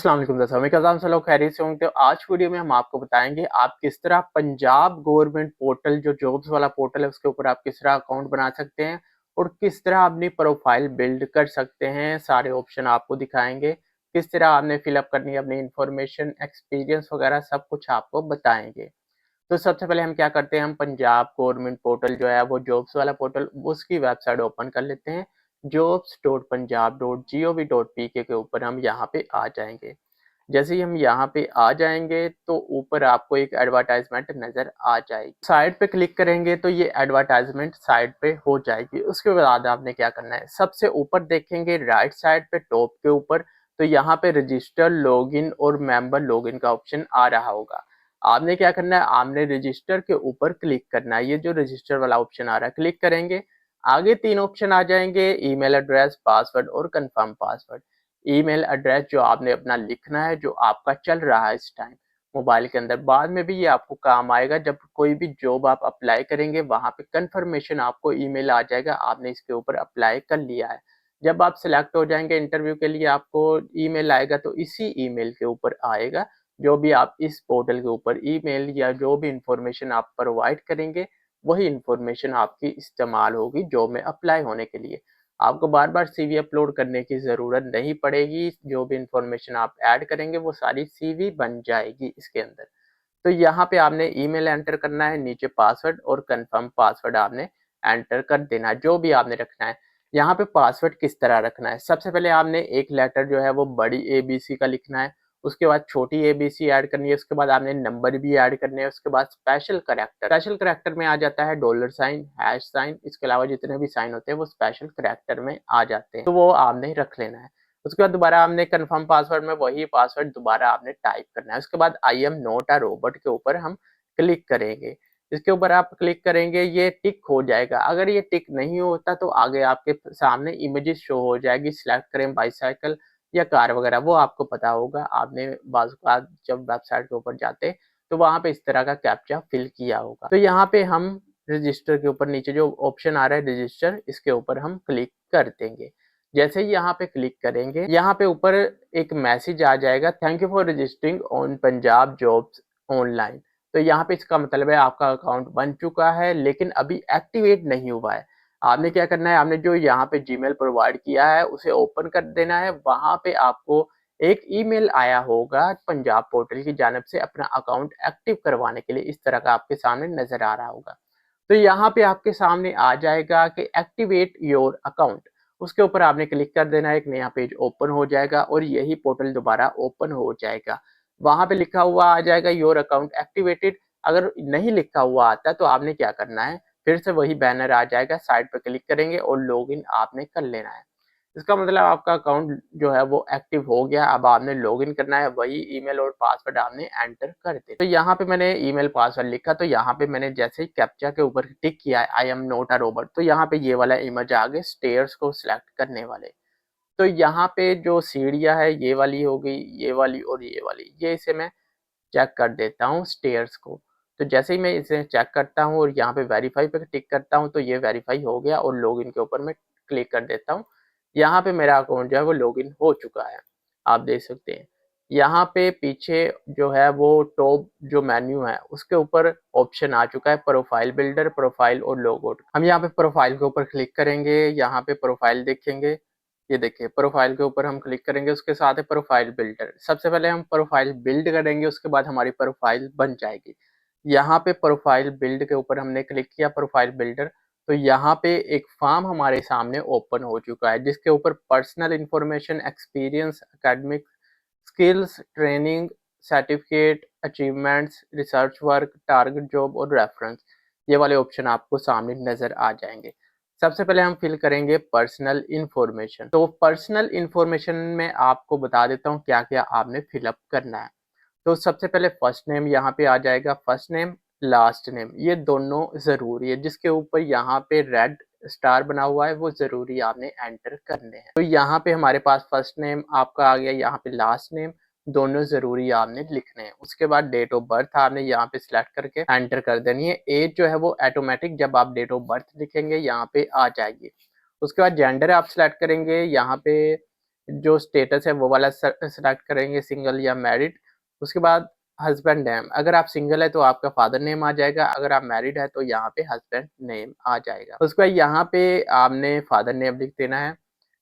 अस्सलाम वालेकुम दोस्तों, मैं कज़ाम से लोग खैरियत से होंगे। तो आज वीडियो में हम आपको बताएंगे आप किस तरह पंजाब गवर्नमेंट पोर्टल जो जॉब्स वाला पोर्टल है उसके ऊपर आप किस तरह अकाउंट बना सकते हैं और किस तरह अपनी प्रोफाइल बिल्ड कर सकते हैं। सारे ऑप्शन आपको दिखाएंगे, किस तरह आपने फिलअप करनी है अपनी इंफॉर्मेशन, एक्सपीरियंस वगैरह सब कुछ आपको बताएंगे। तो सबसे पहले हम क्या करते हैं, हम पंजाब गवर्नमेंट पोर्टल जो है वो जॉब्स वाला पोर्टल उसकी वेबसाइट ओपन कर लेते हैं। jobs.punjab.gov.pk के ऊपर हम यहाँ पे आ जाएंगे। जैसे ही हम यहाँ पे आ जाएंगे तो ऊपर आपको एक एडवर्टाइजमेंट नजर आ जाएगी। साइड पे क्लिक करेंगे तो ये एडवर्टाइजमेंट साइड पे हो जाएगी। उसके बाद आपने क्या करना है, सबसे ऊपर देखेंगे राइट साइड पे टॉप के ऊपर, तो यहाँ पे रजिस्टर लॉगिन और मेंबर लॉगिन का ऑप्शन आ रहा होगा। आपने क्या करना है, आपने रजिस्टर के ऊपर क्लिक करना है। ये जो रजिस्टर वाला ऑप्शन आ रहा है क्लिक करेंगे, आगे तीन ऑप्शन आ जाएंगे, ईमेल एड्रेस, पासवर्ड और कंफर्म पासवर्ड। ईमेल एड्रेस जो आपने अपना लिखना है, जो आपका चल रहा है इस टाइम मोबाइल के अंदर। बाद में भी ये आपको काम आएगा, जब कोई भी जॉब आप अप्लाई करेंगे वहां पे कंफर्मेशन आपको ईमेल आ जाएगा, आपने इसके ऊपर अप्लाई कर लिया है। जब आप सिलेक्ट हो जाएंगे इंटरव्यू के लिए, आपको ईमेल आएगा, तो इसी ईमेल के ऊपर आएगा जो भी आप इस पोर्टल के ऊपर ईमेल या जो भी इंफॉर्मेशन आप प्रोवाइड करेंगे, वही इंफॉर्मेशन आपकी इस्तेमाल होगी जॉब में अप्लाई होने के लिए। आपको बार बार सीवी अपलोड करने की ज़रूरत नहीं पड़ेगी, जो भी इंफॉर्मेशन आप ऐड करेंगे वो सारी सीवी बन जाएगी इसके अंदर। तो यहाँ पे आपने ईमेल एंटर करना है, नीचे पासवर्ड और कंफर्म पासवर्ड आपने एंटर कर देना है, जो भी आपने रखना है। यहाँ पे पासवर्ड किस तरह रखना है, सबसे पहले आपने एक लेटर जो है वो बड़ी ABC का लिखना है, उसके बाद छोटी ABC ऐड करनी है, उसके बाद आपने नंबर भी ऐड करने हैं, उसके बाद स्पेशल करेक्टर में आ जाता है डॉलर साइन, हैश साइन, इसके अलावा जितने भी साइन होते हैं वो स्पेशल करेक्टर में आ जाते हैं, तो वो आपने रख लेना है। उसके बाद दोबारा आपने कंफर्म पासवर्ड में वही पासवर्ड दोबारा आपने टाइप करना है। उसके बाद I am not a robot के ऊपर हम क्लिक करेंगे। इसके ऊपर आप क्लिक करेंगे, ये टिक हो जाएगा। अगर ये टिक नहीं होता तो आगे आपके सामने इमेजेस शो हो जाएगी, सिलेक्ट करें बाईसाइकिल या कार वगैरह, वो आपको पता होगा। आपने बाज़ औक़ात जब वेबसाइट के ऊपर जाते तो वहाँ पे इस तरह का कैप्चा फिल किया होगा। तो यहाँ पे हम रजिस्टर के ऊपर नीचे जो ऑप्शन आ रहा है रजिस्टर, इसके ऊपर हम क्लिक कर देंगे। जैसे ही यहाँ पे क्लिक करेंगे, यहाँ पे ऊपर एक मैसेज आ जाएगा, thank you for registering on Punjab jobs online. तो यहाँ पे इसका मतलब है आपका अकाउंट बन चुका है लेकिन अभी एक्टिवेट नहीं हुआ है। आपने क्या करना है, आपने जो यहाँ पे जीमेल प्रोवाइड किया है उसे ओपन कर देना है। वहां पे आपको एक ईमेल आया होगा पंजाब पोर्टल की जानिब से अपना अकाउंट एक्टिव करवाने के लिए, इस तरह का आपके सामने नजर आ रहा होगा। तो यहाँ पे आपके सामने आ जाएगा कि एक्टिवेट योर अकाउंट, उसके ऊपर आपने क्लिक कर देना है। एक नया पेज ओपन हो जाएगा और यही पोर्टल दोबारा ओपन हो जाएगा। वहां पे लिखा हुआ आ जाएगा योर अकाउंट एक्टिवेटेड। अगर नहीं लिखा हुआ आता तो आपने क्या करना है, फिर से वही बैनर आ जाएगा, साइड पे क्लिक करेंगे और लॉगिन आपने कर लेना है। इसका मतलब आपका अकाउंट जो है वो एक्टिव हो गया। अब आपने लॉगिन करना है, वही ईमेल और पासवर्ड आपने एंटर कर दे। तो यहाँ पे मैंने ईमेल पासवर्ड लिखा, तो यहाँ पे मैंने जैसे ही कैप्चा के ऊपर टिक किया I am not a robot, तो यहाँ पे ये वाला इमेज आ गए स्टेयर्स को सिलेक्ट करने वाले। तो यहाँ पे जो सीढ़ियाँ है ये वाली हो गई, ये वाली और ये वाली, ये इसे मैं चेक कर देता हूँ स्टेयर्स को। तो जैसे ही मैं इसे चेक करता हूँ और यहाँ पे वेरीफाई पे टिक करता हूँ तो ये वेरीफाई हो गया और लॉगिन के ऊपर मैं क्लिक कर देता हूँ। यहाँ पे मेरा अकाउंट जो है वो लॉगिन हो चुका है, आप देख सकते हैं। यहाँ पे पीछे जो है वो टॉप जो मेन्यू है उसके ऊपर ऑप्शन आ चुका है प्रोफाइल बिल्डर, प्रोफाइल और लोगआउट। हम यहाँ पे प्रोफाइल के ऊपर क्लिक करेंगे, यहाँ पे प्रोफाइल देखेंगे, ये देखिए प्रोफाइल के ऊपर हम क्लिक करेंगे, उसके साथ है प्रोफाइल बिल्डर। सबसे पहले हम प्रोफाइल बिल्ड करेंगे, उसके बाद हमारी प्रोफाइल बन जाएगी। यहाँ पे प्रोफाइल बिल्ड के ऊपर हमने क्लिक किया, प्रोफाइल बिल्डर, तो यहाँ पे एक फॉर्म हमारे सामने ओपन हो चुका है जिसके ऊपर personal information, experience, academic skills, training, certificate, achievements, research work, target job और रेफरेंस, ये वाले ऑप्शन आपको सामने नजर आ जाएंगे। सबसे पहले हम फिल करेंगे पर्सनल इंफॉर्मेशन। तो पर्सनल इंफॉर्मेशन में आपको बता देता हूँ क्या क्या आपने फिलअप करना है। तो सबसे पहले फर्स्ट नेम यहाँ पे आ जाएगा, फर्स्ट नेम, लास्ट नेम, ये दोनों जरूरी है। जिसके ऊपर यहाँ पे रेड स्टार बना हुआ है वो जरूरी आपने एंटर करने हैं। तो यहाँ पे हमारे पास फर्स्ट नेम आपका आ गया, यहाँ पे लास्ट नेम, दोनों जरूरी आपने लिखने हैं। उसके बाद डेट ऑफ बर्थ आपने यहाँ पे सिलेक्ट करके एंटर कर देनी है। एज जो है वो ऑटोमेटिक जब आप डेट ऑफ बर्थ लिखेंगे यहाँ पे आ जाएगी। उसके बाद जेंडर आप सिलेक्ट करेंगे, यहाँ पे जो स्टेटस है वो वाला सेलेक्ट करेंगे, सिंगल या मैरिड। उसके बाद हस्बैंड नेम, अगर आप सिंगल है तो आपका फादर नेम आ जाएगा, अगर आप मैरिड है तो यहाँ पे हस्बैंड नेम आ जाएगा। उसके बाद यहाँ पे आपने फादर नेम लिख देना है।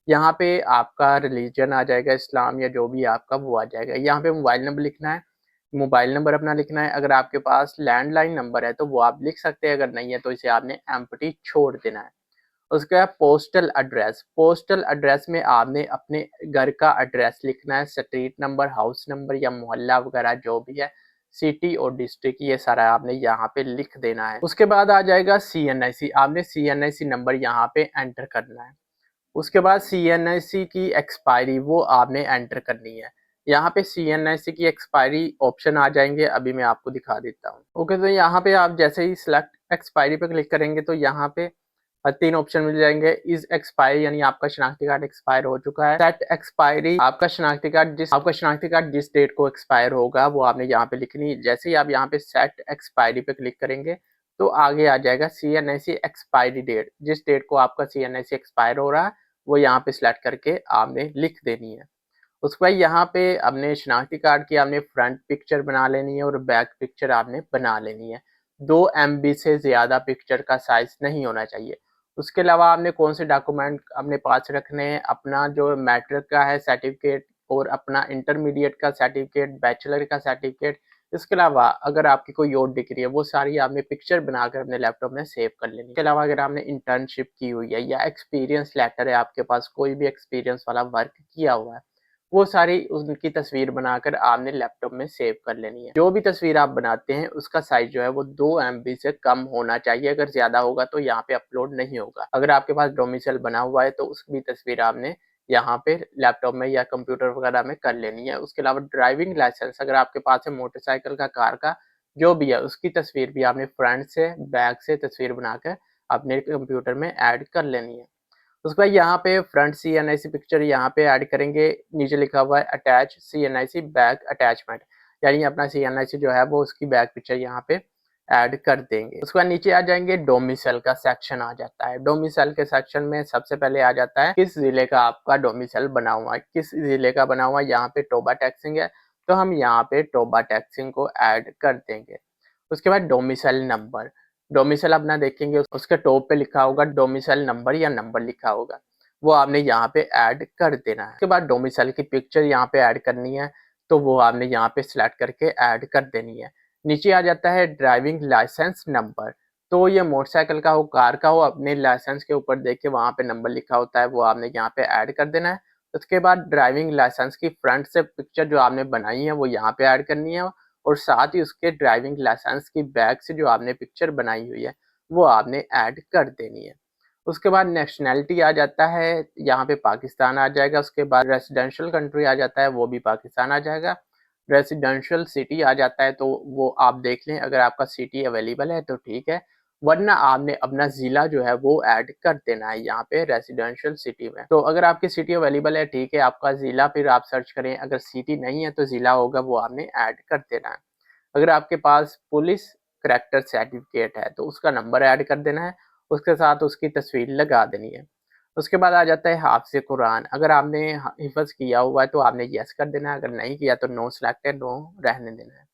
यहाँ पे आपका रिलीजन आ जाएगा, इस्लाम या जो भी आपका वो आ जाएगा। यहाँ पे मोबाइल नंबर लिखना है, मोबाइल नंबर अपना लिखना है। अगर आपके पास लैंडलाइन नंबर है तो वो आप लिख सकते हैं, अगर नहीं है तो इसे आपने एम्प्टी छोड़ देना है। उसके बाद पोस्टल एड्रेस, पोस्टल एड्रेस में आपने अपने घर का एड्रेस लिखना है, स्ट्रीट नंबर, हाउस नंबर या मोहल्ला वगैरह जो भी है, सिटी और डिस्ट्रिक्ट, ये सारा आपने यहाँ पे लिख देना है। उसके बाद आ जाएगा CNIC, आपने CNIC नंबर यहाँ पे एंटर करना है। उसके बाद CNIC की एक्सपायरी वो आपने एंटर करनी है। यहाँ पे CNIC की एक्सपायरी ऑप्शन आ जाएंगे, अभी मैं आपको दिखा देता हूँ। ओके, तो यहाँ पे आप जैसे ही सिलेक्ट एक्सपायरी पे क्लिक करेंगे तो यहाँ पे 3 ऑप्शन मिल जाएंगे। इज एक्सपायर यानी आपका शनाख्ती कार्ड एक्सपायर हो चुका है। सेट एक्सपायरी, आपका शनाख्ती कार्ड जिस डेट को एक्सपायर होगा वो आपने यहाँ पे लिखनी है। जैसे ही आप यहाँ पे सेट एक्सपायरी पे क्लिक करेंगे तो आगे आ जाएगा CNIC एक्सपायरी डेट, जिस डेट को आपका CNIC एक्सपायर हो रहा है वो यहाँ पे सिलेक्ट करके आपने लिख देनी है। उसके बाद यहाँ पे अपने शनाख्ती कार्ड की आपने फ्रंट पिक्चर बना लेनी है और बैक पिक्चर आपने बना लेनी है। 2 MB से ज़्यादा पिक्चर का साइज नहीं होना चाहिए। उसके अलावा आपने कौन से डॉक्यूमेंट अपने पास रखने हैं, अपना जो मैट्रिक का है सर्टिफिकेट और अपना इंटरमीडिएट का सर्टिफिकेट, बैचलर का सर्टिफिकेट। इसके अलावा अगर आपकी कोई और डिग्री है वो सारी आपने पिक्चर बनाकर अपने लैपटॉप में सेव कर लेनी है। इसके अलावा अगर आपने इंटर्नशिप की हुई है या एक्सपीरियंस लेटर है, आपके पास कोई भी एक्सपीरियंस वाला वर्क किया हुआ है, वो सारी उनकी तस्वीर बनाकर आपने लैपटॉप में सेव कर लेनी है। जो भी तस्वीर आप बनाते हैं उसका साइज जो है वो 2 MB से कम होना चाहिए, अगर ज्यादा होगा तो यहाँ पे अपलोड नहीं होगा। अगर आपके पास डोमिसाइल बना हुआ है तो उसकी तस्वीर आपने यहाँ पे लैपटॉप में या कंप्यूटर वगैरह में कर लेनी है। उसके अलावा ड्राइविंग लाइसेंस अगर आपके पास है, मोटरसाइकिल का, कार का, जो भी है उसकी तस्वीर भी आपने फ्रंट से बैक से तस्वीर बनाकर अपने कंप्यूटर में ऐड कर लेनी है। उसके बाद यहाँ पे फ्रंट CNIC पिक्चर यहाँ पे ऐड करेंगे, नीचे लिखा हुआ है अटैच CNIC बैक अटैचमेंट, यानी अपना CNIC जो है वो उसकी बैक पिक्चर यहाँ पे ऐड कर देंगे। उसके बाद नीचे आ जाएंगे, डोमिसाइल का सेक्शन आ जाता है। डोमिसाइल के सेक्शन में सबसे पहले आ जाता है किस जिले का आपका डोमिसाइल बना हुआ है, किस जिले का बना हुआ है। यहाँ पे टोबा टैक्सिंग है तो हम यहाँ पे टोबा टैक्सिंग को ऐड कर देंगे। उसके बाद डोमिसाइल नंबर, डोमिसाइल अपना देखेंगे उसके टॉप पे लिखा होगा डोमिसाइल नंबर या नंबर लिखा होगा, वो आपने यहाँ पे ऐड कर देना है। उसके बाद डोमिसाइल की पिक्चर यहाँ पे ऐड करनी है तो वो आपने यहाँ पे सिलेक्ट करके ऐड कर देनी है। नीचे आ जाता है ड्राइविंग लाइसेंस नंबर, तो ये मोटरसाइकिल का हो, कार का हो, अपने लाइसेंस के ऊपर देख के वहाँ पे नंबर लिखा होता है वो आपने यहाँ पे ऐड कर देना है। उसके बाद ड्राइविंग लाइसेंस की फ्रंट से पिक्चर जो आपने बनाई है वो यहाँ पे ऐड करनी है, और साथ ही उसके ड्राइविंग लाइसेंस की बैक से जो आपने पिक्चर बनाई हुई है वो आपने ऐड कर देनी है। उसके बाद नेशनैलिटी आ जाता है, यहाँ पे पाकिस्तान आ जाएगा। उसके बाद रेसिडेंशियल कंट्री आ जाता है, वो भी पाकिस्तान आ जाएगा। रेसिडेंशियल सिटी आ जाता है तो वो आप देख लें, अगर आपका सिटी अवेलेबल है तो ठीक है, वरना आपने अपना जिला जो है वो ऐड कर देना है यहाँ पे रेसिडेंशियल सिटी में। तो अगर आपकी सिटी अवेलेबल है ठीक है, आपका जिला फिर आप सर्च करें, अगर सिटी नहीं है तो जिला होगा वो आपने ऐड कर देना है। अगर आपके पास पुलिस करैक्टर सर्टिफिकेट है तो उसका नंबर ऐड कर देना है, उसके साथ उसकी तस्वीर लगा देनी है। उसके बाद आ जाता है हाफिज़ कुरान, अगर आपने हिफज किया हुआ है तो आपने यस कर देना है, अगर नहीं किया तो नो सिलेक्ट है, नो रहने देना है।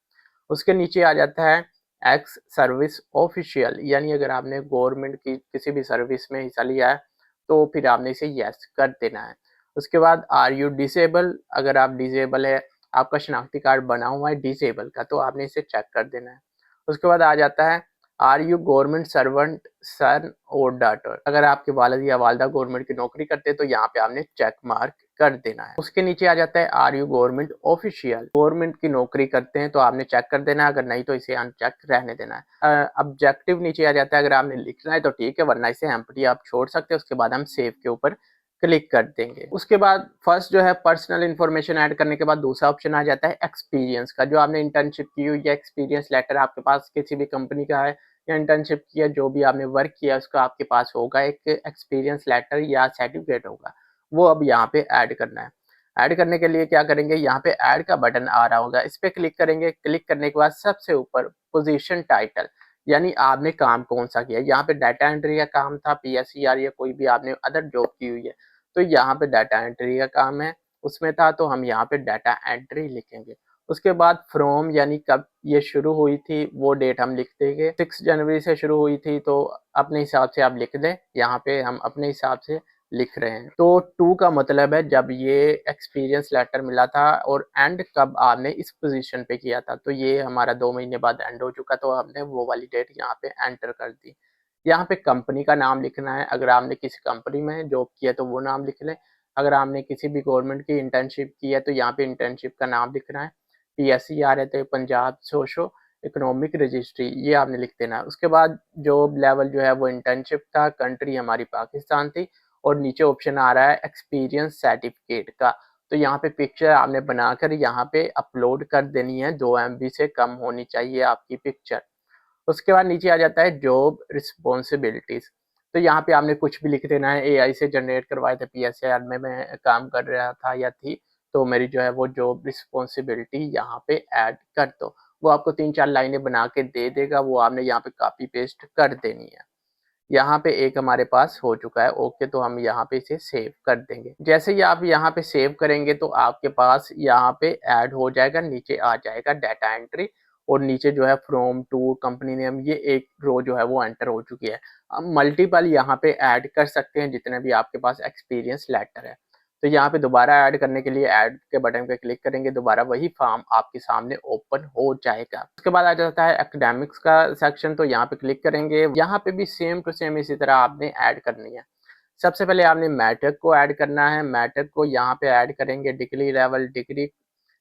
उसके नीचे आ जाता है एक्स सर्विस ऑफिशियल, यानी अगर आपने गवर्नमेंट की किसी भी सर्विस में हिस्सा लिया है तो फिर आपने इसे यस कर देना है। उसके बाद आर यू डिसेबल, अगर आप डिसेबल है, आपका शनाख्ती कार्ड बना हुआ है डिसेबल का, तो आपने इसे चेक कर देना है। उसके बाद आ जाता है आर यू गवर्नमेंट सर्वेंट सन और डॉटर, अगर आपके वालिद या वालदा गवर्नमेंट की नौकरी करते हैं तो यहाँ पे आपने चेक मार्क कर देना है। उसके नीचे आ जाता है are you government official, government की नौकरी करते हैं तो आपने चेक कर देना है, अगर नहीं तो इसे अनचेक रहने देना है। ऑब्जेक्टिव नीचे आ जाता है, अगर आपने लिखना है तो ठीक है, वरना इसे एम्प्टी आप छोड़ सकते हैं। उसके बाद हम सेव के ऊपर क्लिक कर देंगे। उसके बाद फर्स्ट जो है पर्सनल इन्फॉर्मेशन ऐड करने के बाद दूसरा ऑप्शन आ जाता है एक्सपीरियंस का, जो आपने इंटर्नशिप की हुई या एक्सपीरियंस लेटर आपके पास किसी भी कंपनी का है या इंटर्नशिप किया, जो भी आपने वर्क किया उसका आपके पास होगा एक एक्सपीरियंस लेटर या सर्टिफिकेट होगा, वो अब यहाँ पे ऐड करना है। ऐड करने के लिए क्या करेंगे, यहाँ पे ऐड का बटन आ रहा होगा, इस पे क्लिक करेंगे। क्लिक करने के बाद सबसे ऊपर पोजीशन टाइटल, यानी आपने काम कौन सा किया, यहाँ पे डाटा एंट्री का काम था, PSER या कोई भी आपने अदर जॉब की हुई है तो यहाँ पे डाटा एंट्री का काम है, उसमें था तो हम यहाँ पे डाटा एंट्री लिखेंगे। उसके बाद फ्रॉम यानी कब ये शुरू हुई थी वो डेट हम लिख देंगे। 6 जनवरी से शुरू हुई थी तो अपने हिसाब से आप लिख दें, यहाँ पे हम अपने हिसाब से लिख रहे हैं। तो 2 का मतलब है जब ये एक्सपीरियंस लेटर मिला था, और एंड कब आपने इस पोजीशन पे किया था, तो ये हमारा 2 महीने बाद एंड हो चुका, तो हमने वो वाली डेट यहाँ पे एंटर कर दी। यहाँ पे कंपनी का नाम लिखना है, अगर आपने किसी कंपनी में जॉब किया तो वो नाम लिख लें। अगर आपने किसी भी गवर्नमेंट की इंटर्नशिप की है तो यहाँ पे इंटर्नशिप का नाम लिखना है। पीएससी आ रहे थे, पंजाब सोशो इकोनॉमिक रजिस्ट्री, ये आपने लिख देना है। उसके बाद जॉब लेवल जो है वो इंटर्नशिप था, कंट्री हमारी पाकिस्तान थी, और नीचे ऑप्शन आ रहा है एक्सपीरियंस सर्टिफिकेट का। तो यहाँ पे पिक्चर आपने बनाकर यहाँ पे अपलोड कर देनी है, 2 MB से कम होनी चाहिए आपकी पिक्चर। उसके बाद नीचे आ जाता है जॉब रिस्पॉन्सिबिलिटीज, तो यहाँ पे आपने कुछ भी लिख देना है। एआई से जनरेट करवाए थे, पीएसआर में मैं काम कर रहा था या थी, तो मेरी जो है वो जॉब रिस्पॉन्सिबिलिटी यहाँ पे ऐड कर दो। वो आपको 3-4 लाइनें बना के दे देगा, वो आपने यहाँ पे कॉपी पेस्ट कर देनी है। यहाँ पे एक हमारे पास हो चुका है, ओके, तो हम यहाँ पे इसे सेव कर देंगे। जैसे ही आप यहाँ पे सेव करेंगे तो आपके पास यहाँ पे ऐड हो जाएगा, नीचे आ जाएगा डाटा एंट्री, और नीचे जो है फ्रॉम टू कंपनी नेम, ये एक रो जो है वो एंटर हो चुकी है। हम मल्टीपल यहाँ पे ऐड कर सकते हैं जितने भी आपके पास एक्सपीरियंस लेटर है। तो यहाँ पे दोबारा ऐड करने के लिए ऐड के बटन पे क्लिक करेंगे, दोबारा वही फॉर्म आपके सामने ओपन हो जाएगा। उसके बाद आ जाता है एकेडमिक्स का सेक्शन, तो यहाँ पे क्लिक करेंगे। यहाँ पे भी सेम टू सेम इसी तरह आपने ऐड करनी है। सबसे पहले आपने मैट्रिक को ऐड करना है, मैट्रिक को यहाँ पे ऐड करेंगे। डिग्री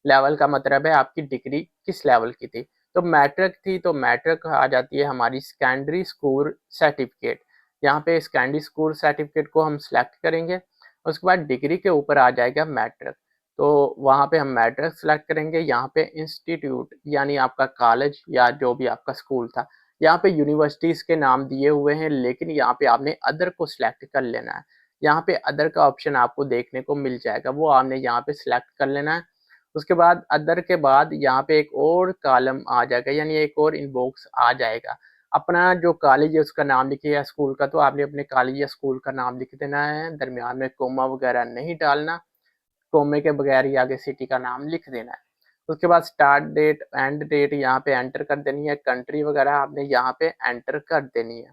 लेवल का मतलब है आपकी डिग्री किस लेवल की थी, तो मैट्रिक थी तो मैट्रिक आ जाती है हमारी सेकेंडरी स्कूल सर्टिफिकेट। यहाँ पे सेकेंडरी स्कूल सर्टिफिकेट को हम सिलेक्ट करेंगे। उसके बाद डिग्री के ऊपर आ जाएगा मैट्रिक, तो वहाँ पे हम मैट्रिक सेलेक्ट करेंगे। यहाँ पे इंस्टीट्यूट यानी आपका कॉलेज या जो भी आपका स्कूल था, यहाँ पे यूनिवर्सिटीज़ के नाम दिए हुए हैं, लेकिन यहाँ पे आपने अदर को सिलेक्ट कर लेना है। यहाँ पे अदर का ऑप्शन आपको देखने को मिल जाएगा, वो आपने यहाँ पे सिलेक्ट कर लेना है। उसके बाद अदर के बाद यहाँ पे एक और कॉलम आ जाएगा, यानी एक और इनबॉक्स आ जाएगा। अपना जो कॉलेज है उसका नाम लिखिए, या स्कूल का, तो आपने अपने कॉलेज या स्कूल का नाम लिख देना है, दरमियान में कोमा वगैरह नहीं डालना, कोमे के बगैर ही आगे सिटी का नाम लिख देना है। उसके बाद स्टार्ट डेट एंड डेट यहाँ पे एंटर कर देनी है, कंट्री वगैरह आपने यहाँ पे एंटर कर देनी है।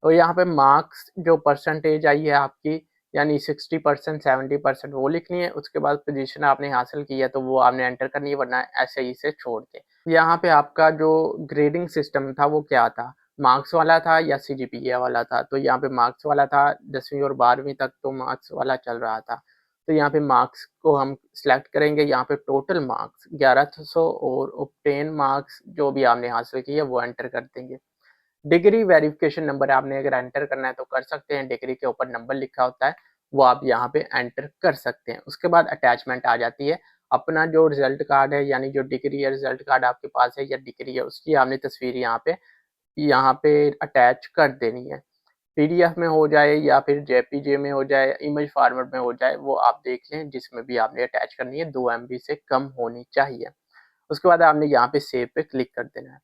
और यहाँ पे मार्क्स जो परसेंटेज आई है आपकी, यानी 60% 70% वो लिखनी है। उसके बाद पोजीशन आपने हासिल की है तो वो आपने एंटर करनी है, वरना ऐसे ही से छोड़ दें। यहाँ पे आपका जो ग्रेडिंग सिस्टम था वो क्या था, मार्क्स वाला था या सीजीपीए वाला था, तो यहाँ पे मार्क्स वाला था। 10वीं और 12वीं तक तो मार्क्स वाला चल रहा था, तो यहाँ पे मार्क्स को हम सिलेक्ट करेंगे। यहाँ पे टोटल मार्क्स 1100 और ऑब्टेन मार्क्स जो भी आपने हासिल की है वो एंटर कर देंगे। डिग्री वेरिफिकेशन नंबर आपने अगर एंटर करना है तो कर सकते हैं, डिग्री के ऊपर नंबर लिखा होता है वो आप यहाँ पे एंटर कर सकते हैं। उसके बाद अटैचमेंट आ जाती है, अपना जो रिजल्ट कार्ड है, यानी जो डिग्री या रिजल्ट कार्ड आपके पास है या डिग्री है, उसकी आपने तस्वीर यहाँ पे अटैच कर देनी है। पीडीएफ में हो जाए या फिर जेपीजे में हो जाए, इमेज फॉर्मेट में हो जाए, वो आप देख लें, जिसमें भी आपने अटैच करनी है 2 MB से कम होनी चाहिए। उसके बाद आपने यहाँ पे सेव पे क्लिक कर देना है।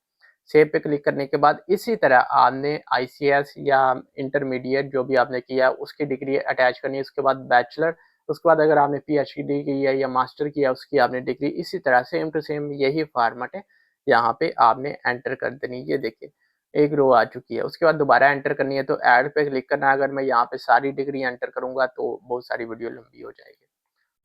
सेव पे क्लिक करने के बाद इसी तरह आपने आईसीएस या इंटरमीडिएट जो भी आपने किया उसकी डिग्री अटैच करनी है। उसके बाद बैचलर, उसके बाद अगर आपने पीएचडी की है या मास्टर किया उसकी आपने डिग्री, इसी तरह सेम टू सेम यही फॉर्मेट है, यहाँ पे आपने एंटर कर देनी। ये देखिए एक रो आ चुकी है। उसके बाद दोबारा एंटर करनी है तो ऐड पे क्लिक करना है। अगर मैं यहाँ पे सारी डिग्री एंटर करूंगा तो बहुत सारी वीडियो लंबी हो जाएगी।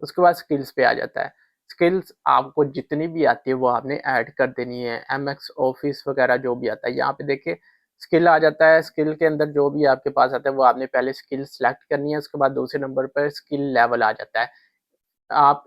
उसके बाद स्किल्स पे आ जाता है। स्किल्स आपको जितनी भी आती है वो आपने ऐड कर देनी है, एमएक्स ऑफिस वगैरह जो भी आता है। यहाँ पे देखिए स्किल आ जाता है, स्किल के अंदर जो भी आपके पास आता है वो आपने पहले स्किल सेलेक्ट करनी है। उसके बाद दूसरे नंबर पर स्किल लेवल आ जाता है। आप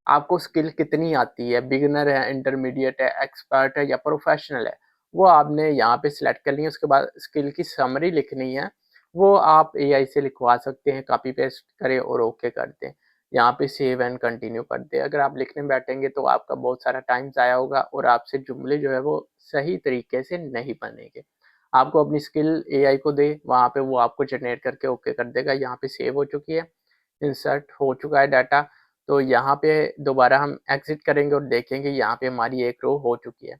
आपको स्किल कितनी आती है, बिगिनर है, इंटरमीडिएट है, एक्सपर्ट है या प्रोफेशनल है, वो आपने यहाँ पे सिलेक्ट करनी है। उसके बाद स्किल की समरी लिखनी है, वो आप एआई से लिखवा सकते हैं, कॉपी पेस्ट करें और ओके कर दें। यहाँ पे सेव एंड कंटिन्यू कर दें। अगर आप लिखने बैठेंगे तो आपका बहुत सारा टाइम ज़ाया होगा और आपसे जुमले जो है वो सही तरीके से नहीं बनेंगे। आपको अपनी स्किल एआई को दे, वहाँ पे वो आपको जनरेट करके ओके कर देगा। यहाँ पे सेव हो चुकी है, इंसर्ट हो चुका है डाटा। तो यहाँ पे दोबारा हम एग्जिट करेंगे और देखेंगे यहाँ पे हमारी एक रो हो चुकी है।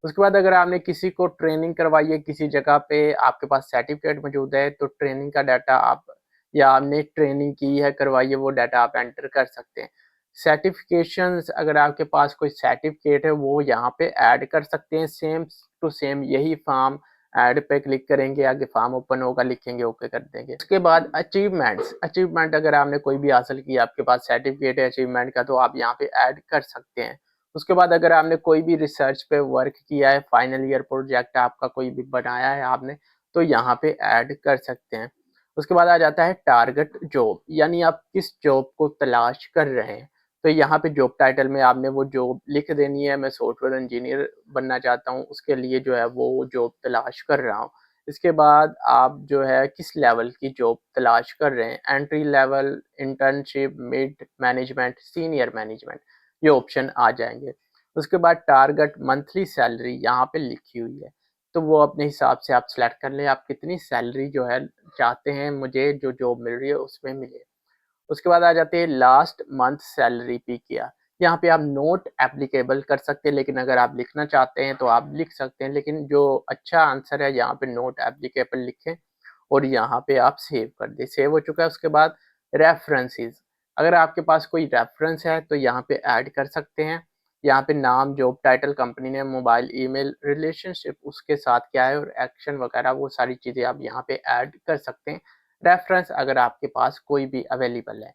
उसके बाद अगर आपने किसी को ट्रेनिंग करवाई है किसी जगह पे, आपके पास सर्टिफिकेट मौजूद है, तो ट्रेनिंग का डाटा आप या आपने ट्रेनिंग की है, करवाई है, वो डाटा आप एंटर कर सकते हैं। सर्टिफिकेशंस, अगर आपके पास कोई सर्टिफिकेट है वो यहाँ पे ऐड कर सकते हैं। सेम टू सेम यही फॉर्म ऐड पे क्लिक करेंगे, आगे फॉर्म ओपन होगा, लिखेंगे, ओके कर देंगे। उसके बाद अचीवमेंट्स, अचीवमेंट अगर आपने कोई भी हासिल किया, आपके पास सर्टिफिकेट है अचीवमेंट का, तो आप यहाँ पे ऐड कर सकते हैं। उसके बाद अगर आपने कोई भी रिसर्च पे वर्क किया है, फाइनल ईयर प्रोजेक्ट आपका कोई भी बनाया है आपने, तो यहाँ पे ऐड कर सकते हैं। उसके बाद आ जाता है टारगेट जॉब, यानी आप किस जॉब को तलाश कर रहे हैं। तो यहाँ पे जॉब टाइटल में आपने वो जॉब लिख देनी है, मैं सॉफ्टवेयर इंजीनियर बनना चाहता हूँ, उसके लिए जो है वो जॉब तलाश कर रहा हूँ। इसके बाद आप जो है किस लेवल की जॉब तलाश कर रहे हैं, entry level, internship, mid management, senior management, ये ऑप्शन आ जाएंगे। उसके बाद टारगेट मंथली सैलरी यहाँ पे लिखी हुई है, तो वो अपने हिसाब से आप सिलेक्ट कर लें, आप कितनी सैलरी जो है चाहते हैं मुझे जो जॉब मिल रही है उसमें मिले। उसके बाद आ जाते हैं लास्ट मंथ सैलरी पी किया, यहाँ पे आप नोट एप्लीकेबल कर सकते हैं, लेकिन अगर आप लिखना चाहते हैं तो आप लिख सकते हैं, लेकिन जो अच्छा आंसर है यहाँ पे नोट एप्लीकेबल लिखें और यहाँ पे आप सेव कर दें। सेव हो चुका है। उसके बाद रेफरेंसेस, अगर आपके पास कोई रेफरेंस है तो यहाँ पे ऐड कर सकते हैं। यहाँ पे नाम, job title, company name, mobile, email, relationship उसके साथ क्या है और एक्शन वगैरह, वो सारी चीज़ें आप यहाँ पे ऐड कर सकते हैं। रेफरेंस अगर आपके पास कोई भी अवेलेबल है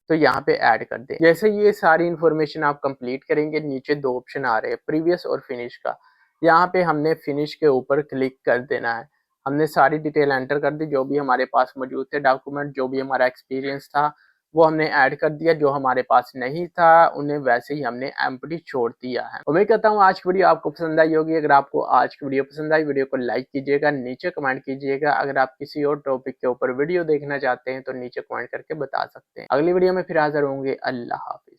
तो यहाँ पे ऐड कर दें। जैसे ये सारी इन्फॉर्मेशन आप कंप्लीट करेंगे, नीचे दो ऑप्शन आ रहे हैं, प्रीवियस और फिनिश का। यहाँ पे हमने फिनिश के ऊपर क्लिक कर देना है। हमने सारी डिटेल एंटर कर दी, जो भी हमारे पास मौजूद थे डॉक्यूमेंट, जो भी हमारा एक्सपीरियंस था वो हमने ऐड कर दिया। जो हमारे पास नहीं था उन्हें वैसे ही हमने एम्प्टी छोड़ दिया है। उम्मीद करता हूँ आज की वीडियो आपको पसंद आई होगी। अगर आपको आज की वीडियो पसंद आई, वीडियो को लाइक कीजिएगा, नीचे कमेंट कीजिएगा। अगर आप किसी और टॉपिक के ऊपर वीडियो देखना चाहते हैं तो नीचे कमेंट करके बता सकते हैं। अगली वीडियो में फिर हाजिर होंगे। अल्लाह हाफिज।